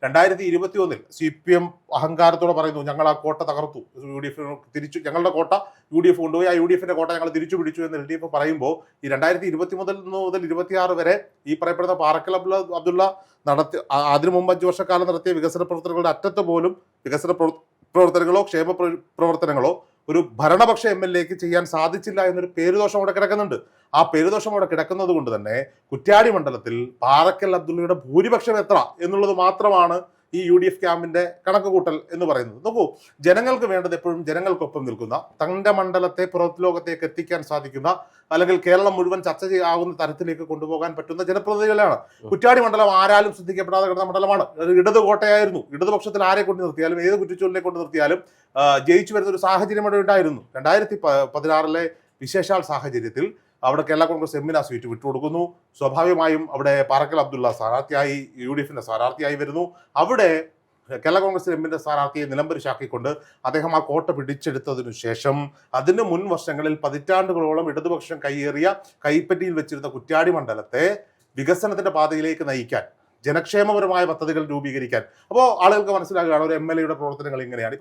2021 CPM അഹങ്കാരത്തോടെ പറയുന്നു, ഞങ്ങൾ ആ കോട്ട തകർത്തു, UDF തിരിച്ചു, ഞങ്ങളുടെ കോട്ട UDF കൊണ്ടുപോയി, ആ UDF കോട്ട ഞങ്ങൾ തിരിച്ചു പിടിച്ചു എന്ന് LDF പറയുമ്പോൾ ഈ 2021 മുതൽ 26 വരെ ഈ പറയപ്പെടുന്ന പാറക്കൽ അബ്ദുള്ള നടത്തി അതിനു മുമ്പ് 5 വർഷക്കാലം നടത്തിയ വികസന പ്രവർത്തനങ്ങളുടെ അറ്റത്ത് പോലും വികസന പ്രവർത്തനങ്ങളോ ക്ഷേമ പ്രവർത്തനങ്ങളോ ഒരു ഭരണപക്ഷ MLAക്ക് ചെയ്യാൻ സാധിച്ചില്ല എന്നൊരു പേരുദോഷം അവിടെ കിടക്കുന്നുണ്ട്. ആ പേരുദോഷം അവിടെ കിടക്കുന്നത് കൊണ്ട് തന്നെ കുറ്റ്യാടി മണ്ഡലത്തിൽ പാറക്കൽ അബ്ദുള്ളയുടെ ഭൂരിപക്ഷം എത്ര എന്നുള്ളത് മാത്രമാണ് ഈ UDF ക്യാമ്പിന്റെ കണക്കുകൂട്ടൽ എന്ന് പറയുന്നത്. നോക്കൂ, ജനങ്ങൾക്ക് വേണ്ടത് എപ്പോഴും ജനങ്ങൾക്കൊപ്പം നിൽക്കുന്ന, തന്റെ മണ്ഡലത്തെ പുറത്ത് ലോകത്തേക്ക് എത്തിക്കാൻ സാധിക്കുന്ന, അല്ലെങ്കിൽ കേരളം മുഴുവൻ ചർച്ച ചെയ്യാവുന്ന തരത്തിലേക്ക് കൊണ്ടുപോകാൻ പറ്റുന്ന ജനപ്രതിനിധികളാണ്. കുറ്റ്യാടി മണ്ഡലം ആരാലും ശ്രദ്ധിക്കപ്പെടാതെ കിടന്ന മണ്ഡലമാണ്. ഇടത് കോട്ടയായിരുന്നു. ഇടതുപക്ഷത്തിൽ ആരെ കൊണ്ട് നിർത്തിയാലും ഏത് കുറ്റിച്ചൂലിനെ കൊണ്ട് നിർത്തിയാലും ജയിച്ചു വരുന്ന ഒരു സാഹചര്യം അവിടെ ഉണ്ടായിരുന്നു. 2016 വിശേഷാൽ സാഹചര്യത്തിൽ അവിടെ കേരള കോൺഗ്രസ് എമ്മിന് ആ സീറ്റ് വിട്ടുകൊടുക്കുന്നു. സ്വാഭാവികമായും അവിടെ പാറക്കൽ അബ്ദുള്ള സ്ഥാനാർത്ഥിയായി UDF സ്ഥാനാർത്ഥിയായി വരുന്നു. അവിടെ കേരള കോൺഗ്രസ് എമ്മിന്റെ സ്ഥാനാർത്ഥിയെ നിലംപരിശാക്കിക്കൊണ്ട് അദ്ദേഹം ആ കോട്ട പിടിച്ചെടുത്തതിനു ശേഷം അതിന് മുൻ വർഷങ്ങളിൽ പതിറ്റാണ്ടുകളോളം ഇടതുപക്ഷം കൈപ്പറ്റിയിൽ വെച്ചിരുന്ന കുറ്റ്യാടി മണ്ഡലത്തെ വികസനത്തിന്റെ പാതയിലേക്ക് നയിക്കാൻ, ജനക്ഷേമപരമായ പദ്ധതികൾ രൂപീകരിക്കാൻ, അപ്പോൾ ആളുകൾക്ക് മനസ്സിലാകുകയാണ് ഒരു MLAയുടെ പ്രവർത്തനങ്ങൾ ഇങ്ങനെയാണ്.